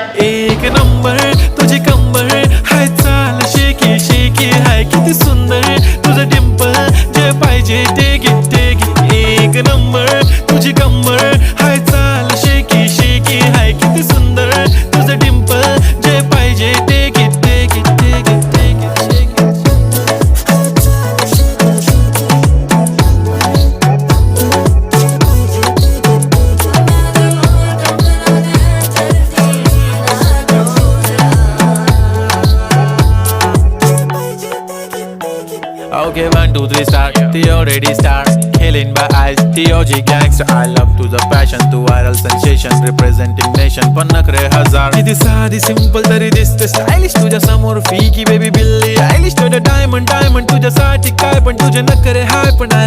एक नंबर तुझी कंबर हाय, चाल शेकी शेकी हाय, किती सुंदर तुझं डिंपल, जे पाहिजे ते घे. एक नंबर तुझी कंबर हाय, चाल शेकी शेकी हाय, किती सुंदर तुझं डिंपल, जे पाहिजे ते घे. Okay, 1, 2, 3 start. The already start. Killing by eyes. The OG gangster. I love to the passion, to viral sensation, representing nation. पण नखरे हजार. किती साधी simple तरी दिसते stylish तुझ्या समोर. फीकी baby बिल्ली आयलिश. तुझं diamond तुझ्यासाठी काय पण तुझे नखरे हाय पण